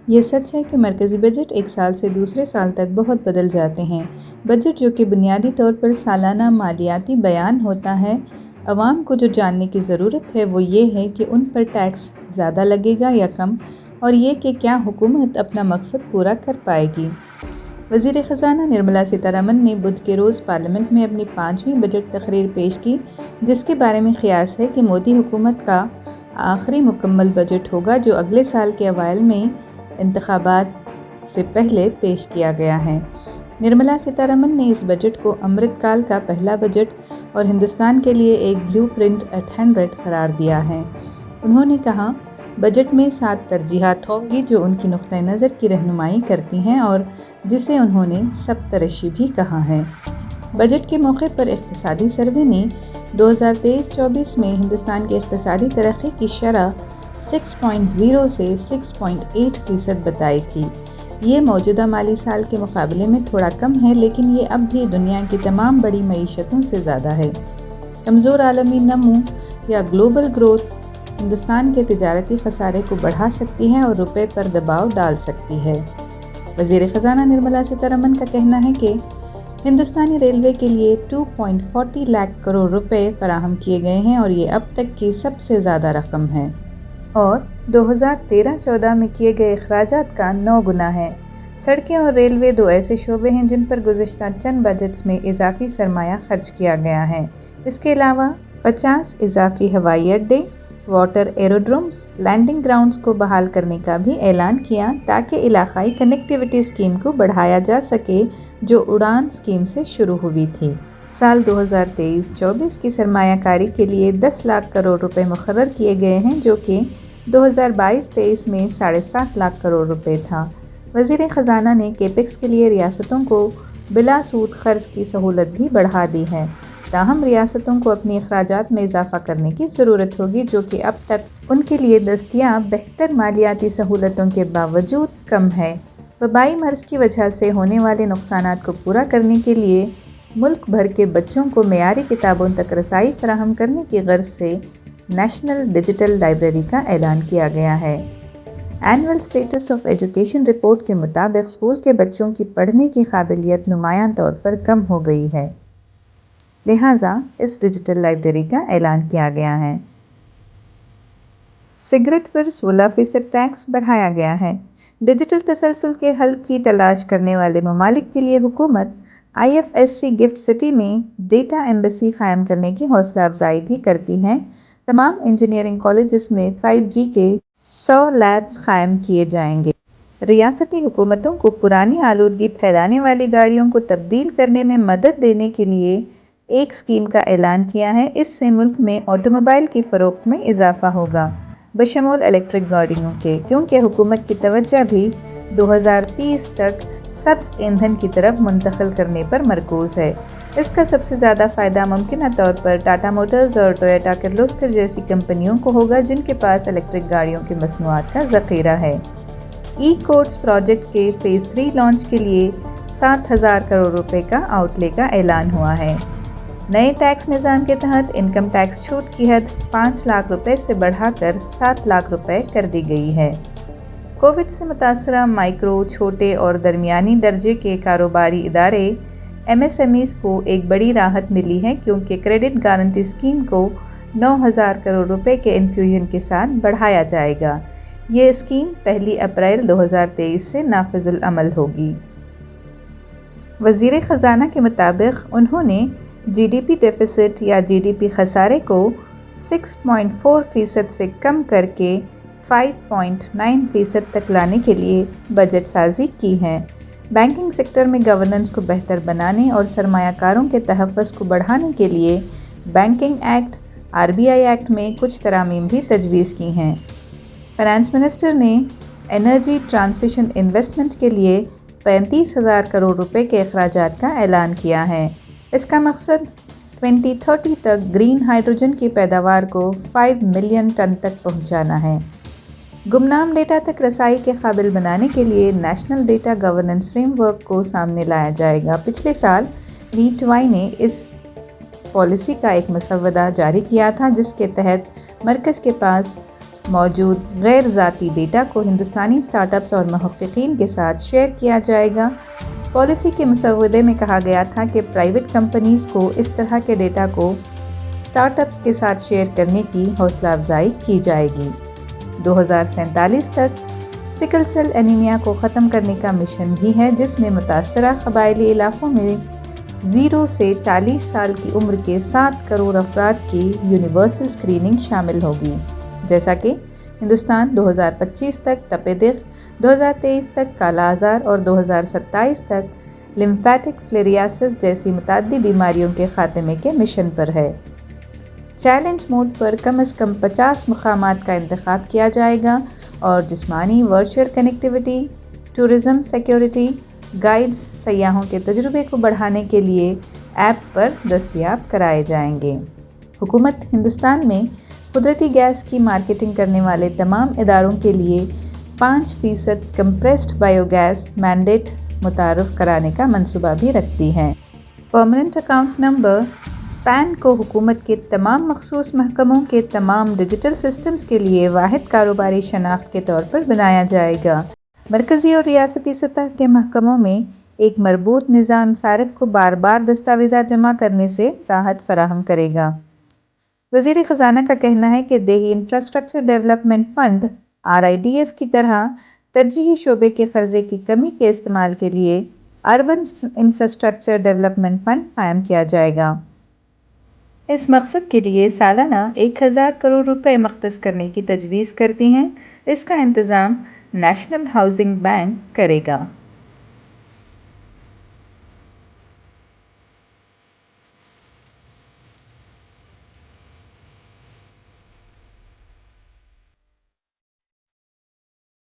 یہ سچ ہے کہ مرکزی بجٹ ایک سال سے دوسرے سال تک بہت بدل جاتے ہیں۔ بجٹ جو کہ بنیادی طور پر سالانہ مالیاتی بیان ہوتا ہے، عوام کو جو جاننے کی ضرورت ہے وہ یہ ہے کہ ان پر ٹیکس زیادہ لگے گا یا کم، اور یہ کہ کیا حکومت اپنا مقصد پورا کر پائے گی۔ وزیر خزانہ نرملا سیتارمن نے بدھ کے روز پارلیمنٹ میں اپنی 5ویں بجٹ تقریر پیش کی، جس کے بارے میں قیاس ہے کہ مودی حکومت کا آخری مکمل بجٹ ہوگا جو اگلے سال کے اوائل میں انتخابات سے پہلے پیش کیا گیا ہے۔ نرملا سیتارمن نے اس بجٹ کو امرت کال کا پہلا بجٹ اور ہندوستان کے لیے ایک بلیو پرنٹ ایٹ 100 قرار دیا ہے۔ انہوں نے کہا، بجٹ میں 7 ترجیحات ہوں گی جو ان کی نقطہ نظر کی رہنمائی کرتی ہیں اور جسے انہوں نے سبترشی بھی کہا ہے۔ بجٹ کے موقع پر اقتصادی سروے نے 2023-24 میں ہندوستان کی اقتصادی ترقی کی شرح 6.0 سے 6.8% بتائی تھی۔ یہ موجودہ مالی سال کے مقابلے میں تھوڑا کم ہے، لیکن یہ اب بھی دنیا کی تمام بڑی معیشتوں سے زیادہ ہے۔ کمزور عالمی نمو یا گلوبل گروتھ ہندوستان کے تجارتی خسارے کو بڑھا سکتی ہے اور روپے پر دباؤ ڈال سکتی ہے۔ وزیر خزانہ نرملا سیتارمن کا کہنا ہے کہ ہندوستانی ریلوے کے لیے 2.40 لاکھ کروڑ روپے فراہم کیے گئے ہیں اور یہ اب تک کی سب سے زیادہ رقم ہے، اور 2013-14 میں کیے گئے اخراجات کا 9 گنا ہے۔ سڑکیں اور ریلوے دو ایسے شعبے ہیں جن پر گزشتہ چند بجٹس میں اضافی سرمایہ خرچ کیا گیا ہے۔ اس کے علاوہ 50 اضافی ہوائی اڈے، واٹر ایروڈرومز، لینڈنگ گراؤنڈز کو بحال کرنے کا بھی اعلان کیا تاکہ علاقائی کنیکٹیویٹی اسکیم کو بڑھایا جا سکے جو اڑان اسکیم سے شروع ہوئی تھی۔ سال 2023-24 کی سرمایہ کاری کے لیے 10 لاکھ کروڑ روپے مقرر کیے گئے ہیں، جو کہ 2022-23 میں 7.5 لاکھ کروڑ روپے تھا۔ وزیر خزانہ نے کیپیکس کے لیے ریاستوں کو بلا سود قرض کی سہولت بھی بڑھا دی ہے، تاہم ریاستوں کو اپنی اخراجات میں اضافہ کرنے کی ضرورت ہوگی جو کہ اب تک ان کے لیے دستیاب بہتر مالیاتی سہولتوں کے باوجود کم ہے۔ وبائی مرض کی وجہ سے ہونے والے نقصانات کو پورا کرنے کے لیے ملک بھر کے بچوں کو معیاری کتابوں تک رسائی فراہم کرنے کی غرض سے نیشنل ڈیجیٹل لائبریری کا اعلان کیا گیا ہے۔ Annual status of education report کے مطابق اسکول کے بچوں کی پڑھنے کی قابلیت نمایاں طور پر کم ہو گئی ہے، لہٰذا اس ڈیجیٹل لائبریری کا اعلان کیا گیا ہے۔ سگریٹ پر 16% ٹیکس بڑھایا گیا ہے۔ ڈیجیٹل تسلسل کے حل کی تلاش کرنے والے ممالک کے لیے حکومت IFSC گفٹ سٹی میں ڈیٹا ایمبیسی قائم کرنے کی حوصلہ افزائی بھی کرتی ہے۔ تمام انجینئرنگ کالجز میں 5G کے 100 لیبز قائم کیے جائیں گے۔ ریاستی حکومتوں کو پرانی آلودگی پھیلانے والی گاڑیوں کو تبدیل کرنے میں مدد دینے کے لیے ایک اسکیم کا اعلان کیا ہے۔ اس سے ملک میں آٹوموبائل کی فروخت میں اضافہ ہوگا، بشمول الیکٹرک گاڑیوں کے، کیونکہ حکومت کی توجہ بھی 2030 تک سبز ایندھن کی طرف منتقل کرنے پر مرکوز ہے۔ اس کا سب سے زیادہ فائدہ ممکنہ طور پر ٹاٹا موٹرز اور ٹویوٹا کرلوسکر جیسی کمپنیوں کو ہوگا جن کے پاس الیکٹرک گاڑیوں کی مصنوعات کا ذخیرہ ہے۔ ای کورٹس پروجیکٹ کے فیز 3 لانچ کے لیے 7,000 کروڑ روپے کا آؤٹلے کا اعلان ہوا ہے۔ نئے ٹیکس نظام کے تحت انکم ٹیکس چھوٹ کی حد 5 لاکھ روپے سے بڑھا کر 7 لاکھ روپے کر دی گئی ہے۔ کووڈ سے متاثرہ مائیکرو، چھوٹے اور درمیانی درجے کے کاروباری ادارے MSMEs کو ایک بڑی راحت ملی ہے، کیونکہ کریڈٹ گارنٹی اسکیم کو 9,000 کروڑ روپے کے انفیوژن کے ساتھ بڑھایا جائے گا۔ یہ اسکیم 1 اپریل 2023 سے نافذ العمل ہوگی۔ وزیر خزانہ کے مطابق انہوں نے GDP ڈیفیسٹ یا GDP خسارے کو 6.4% سے کم کر کے 5.9% تک لانے کے لیے بجٹ سازی کی ہے۔ بینکنگ سیکٹر میں گورننس کو بہتر بنانے اور سرمایہ کاروں کے تحفظ کو بڑھانے کے لیے بینکنگ ایکٹ، RBI ایکٹ میں کچھ ترامیم بھی تجویز کی ہیں۔ فائنانس منسٹر نے انرجی ٹرانزیشن انویسٹمنٹ کے لیے 35,000 کروڑ روپے کے اخراجات کا اعلان کیا ہے۔ اس کا مقصد 2030 تک گرین ہائیڈروجن کی پیداوار کو 5 ملین ٹن تک پہنچانا ہے۔ گمنام ڈیٹا تک رسائی کے قابل بنانے کے لیے national data governance frame work کو سامنے لایا جائے گا۔ پچھلے سال WTI نے اس پالیسی کا ایک مسودہ جاری کیا تھا، جس کے تحت مرکز کے پاس موجود غیر ذاتی ڈیٹا کو ہندوستانی اسٹارٹ اپس اور محققین کے ساتھ شیئر کیا جائے گا۔ پالیسی کے مسودے میں کہا گیا تھا کہ پرائیویٹ کمپنیز کو اس طرح کے ڈیٹا کو اسٹارٹ اپس کے ساتھ شیئر کرنے کی حوصلہ افزائی کی جائے گی۔ 2047 تک سکل سیل انیمیا کو ختم کرنے کا مشن بھی ہے، جس میں متاثرہ قبائلی علاقوں میں 0 سے 40 سال کی عمر کے 7 کروڑ افراد کی یونیورسل اسکریننگ شامل ہوگی۔ جیسا کہ ہندوستان 2025 تک تپ دق، 2023 تک کالا آزار اور 2027 تک لمفیٹک فلیریاسس جیسی متعدی بیماریوں کے خاتمے کے مشن پر ہے۔ چیلنج موڈ پر کم از کم 50 مقامات کا انتخاب کیا جائے گا اور جسمانی virtual connectivity, tourism security guides سیاحوں کے تجربے کو بڑھانے کے لیے ایپ پر دستیاب کرائے جائیں گے۔ حکومت ہندوستان میں قدرتی گیس کی مارکیٹنگ کرنے والے تمام اداروں کے لیے 5% کمپریسڈ بائیو گیس مینڈیٹ متعارف کرانے کا منصوبہ بھی رکھتی ہے۔ پرماننٹ اکاؤنٹ نمبر پین کو حکومت کے تمام مخصوص محکموں کے تمام ڈیجیٹل سسٹمز کے لیے واحد کاروباری شناخت کے طور پر بنایا جائے گا۔ مرکزی اور ریاستی سطح کے محکموں میں ایک مربوط نظام صارف کو بار بار دستاویزات جمع کرنے سے راحت فراہم کرے گا۔ وزیر خزانہ کا کہنا ہے کہ دیہی انفراسٹرکچر ڈیولپمنٹ فنڈ RIDF کی طرح ترجیحی شعبے کے قرضے کی کمی کے استعمال کے لیے اربن انفراسٹرکچر ڈیولپمنٹ فنڈ قائم کیا جائے گا۔ اس مقصد کے لیے سالانہ 1000 کروڑ روپے مختص کرنے کی تجویز کرتی ہیں۔ اس کا انتظام نیشنل ہاؤسنگ بینک کرے گا۔